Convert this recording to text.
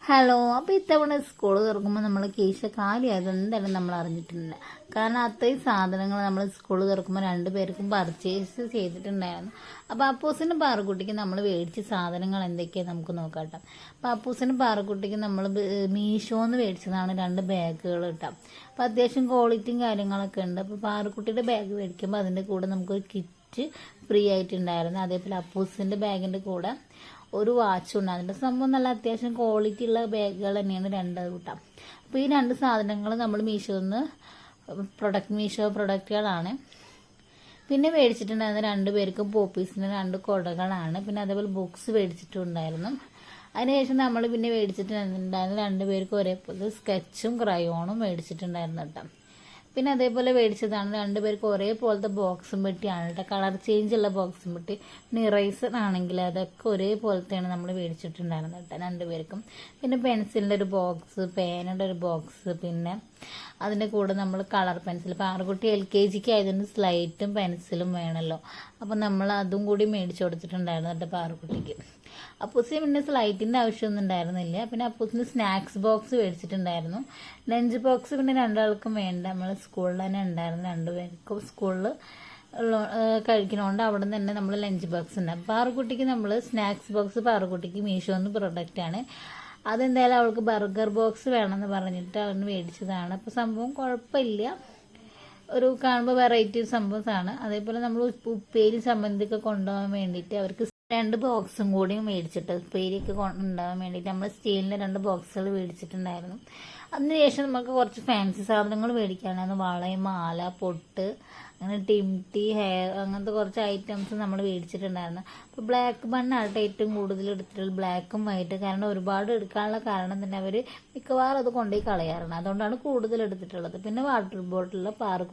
Hello. അപ്പോൾ ഇത്തവണ school തുറക്കുമ്പോൾ നമ്മൾ കീശ കാലിയായത് എന്തായാലും നമ്മൾ അറിഞ്ഞിട്ടില്ല. കാരണം അത്രയും സാധനങ്ങൾ നമ്മൾ സ്കൂൾ തുറക്കുമ്പോൾ രണ്ടുപേർക്കും പർച്ചേസ് ചെയ്തിട്ടുണ്ടായിരുന്നു. അപ്പോൾ അപ്പൂസിനും പാറുക്കുട്ടിക്കും നമ്മൾ മേടിച്ച സാധനങ്ങൾ എന്തൊക്കെയാണ് നമുക്ക് നോക്കാട്ടോ. അപ്പോൾ അപ്പൂസിനും പാറുക്കുട്ടിക്കും നമ്മൾ മീഷോന്ന് മേടിച്ചതാണ് 2 ബാഗുകൾ കേട്ടോ. അപ്പോൾ അത്യാവശ്യം ക്വാളിറ്റിയും കാര്യങ്ങളൊക്കെ ഉണ്ട്. അപ്പോൾ പാറുക്കുട്ടിയുടെ ബാഗ് മേടിക്കുമ്പോൾ അതിൻ്റെ കൂടെ നമുക്കൊരു കിറ്റ് ഫ്രീ ആയിട്ടുണ്ടായിരുന്നു. അതേപോലെ അപ്പൂസിൻ്റെ ബാഗിൻ്റെ കൂടെ ഒരു വാച്ച് ഉണ്ട്. അതിൻ്റെ സംഭവം നല്ല അത്യാവശ്യം ക്വാളിറ്റി ഉള്ള ബാഗുകൾ തന്നെയാണ് 2 കൂട്ടം. അപ്പോൾ ഈ 2 സാധനങ്ങൾ നമ്മൾ മീഷോന്ന് മീഷോ പ്രൊഡക്റ്റുകളാണ്. പിന്നെ മേടിച്ചിട്ടുണ്ടായിരുന്ന 2 പേർക്കും പോപ്പീസിന് 2 കുടകളാണ്. പിന്നെ അതേപോലെ ബുക്സ് മേടിച്ചിട്ടുണ്ടായിരുന്നു. അതിനുശേഷം നമ്മൾ പിന്നെ മേടിച്ചിട്ടുണ്ടായിരുന്ന 2 പേർക്കും ഒരേപോലെ സ്കെച്ചും ക്രയോണും മേടിച്ചിട്ടുണ്ടായിരുന്നു കേട്ടോ. പിന്നെ അതേപോലെ മേടിച്ചതാണ് 2 പേർക്ക് ഒരേപോലത്തെ ബോക്സും പെട്ടിയാണ് കേട്ടോ. കളർ ചേഞ്ച് ഉള്ള ബോക്സും പെട്ടി. പിന്നെ ഇറേസർ ആണെങ്കിൽ അതൊക്കെ ഒരേപോലത്തെയാണ് നമ്മൾ മേടിച്ചിട്ടുണ്ടായിരുന്നത് കേട്ടോ 2 പേർക്കും. പിന്നെ പെൻസിലിൻ്റെ ഒരു ബോക്സ്, പേനയുടെ ഒരു ബോക്സ്, പിന്നെ അതിൻ്റെ കൂടെ നമ്മൾ കളർ പെൻസിൽ. പാറുകുട്ടി LKGക്ക് ആയതുകൊണ്ട് സ്ലൈറ്റും പെൻസിലും വേണമല്ലോ. അപ്പം നമ്മൾ അതും കൂടി മേടിച്ചു കൊടുത്തിട്ടുണ്ടായിരുന്നു കേട്ടോ പാറുകുട്ടിക്ക്. അപ്പൂസിന് പിന്നെ സ്ലൈറ്റിൻ്റെ ആവശ്യമൊന്നും ഉണ്ടായിരുന്നില്ല. പിന്നെ അപ്പൂസിന് സ്നാക്സ് ബോക്സ് മേടിച്ചിട്ടുണ്ടായിരുന്നു. ലഞ്ച് ബോക്സ് പിന്നെ 2 ആൾക്കും വേണ്ട. നമ്മൾ സ്കൂളിൽ തന്നെ ഉണ്ടായിരുന്നു. 2 പേർക്കും സ്കൂളിൽ കഴിക്കണോണ്ട് അവിടെ നിന്ന് തന്നെ നമ്മൾ ലഞ്ച് ബോക്സ് ഉണ്ടാകും. പാറുകുട്ടിക്ക് നമ്മൾ സ്നാക്സ് ബോക്സ് പാറുകുട്ടിക്ക് മീഷോന്ന് പ്രൊഡക്റ്റാണ്. അതെന്തായാലും അവൾക്ക് ബർഗർ ബോക്സ് വേണമെന്ന് പറഞ്ഞിട്ട് അവന് മേടിച്ചതാണ്. അപ്പോൾ സംഭവം കുഴപ്പമില്ല. ഒരു കാണുമ്പോൾ വെറൈറ്റി സംഭവമാണ്. അതേപോലെ നമ്മൾ ഉപ്പേരി ചമ്മന്തിയൊക്കെ കൊണ്ടുപോകാൻ വേണ്ടിയിട്ട് അവർക്ക് 2 ബോക്സും കൂടി മേടിച്ചിട്ട് ഉപ്പേരിയൊക്കെ കൊണ്ടുപോകാൻ വേണ്ടിയിട്ട് നമ്മൾ സ്റ്റീലിൻ്റെ 2 ബോക്സുകൾ മേടിച്ചിട്ടുണ്ടായിരുന്നു. അതിനുശേഷം നമുക്ക് കുറച്ച് ഫാൻസി സാധനങ്ങൾ മേടിക്കാനായിരുന്നു. വളയും മാല, പൊട്ട്, അങ്ങനെ ടിംറ്റി, ഹെയർ, അങ്ങനത്തെ കുറച്ച് ഐറ്റംസ് നമ്മൾ മേടിച്ചിട്ടുണ്ടായിരുന്നു. അപ്പോൾ ബ്ലാക്ക് ബണ്ണായിട്ട് ഏറ്റവും കൂടുതൽ എടുത്തിട്ടുള്ളത്, ബ്ലാക്കും വൈറ്റ്. കാരണം ഒരുപാട് എടുക്കാനുള്ള കാരണം തന്നെ അവർ മിക്കവാറും അത് കൊണ്ടുപോയി കളയാറുണ്ട്. അതുകൊണ്ടാണ് കൂടുതൽ എടുത്തിട്ടുള്ളത്. പിന്നെ വാട്ടർ ബോട്ടിലിൽ പാർക്ക്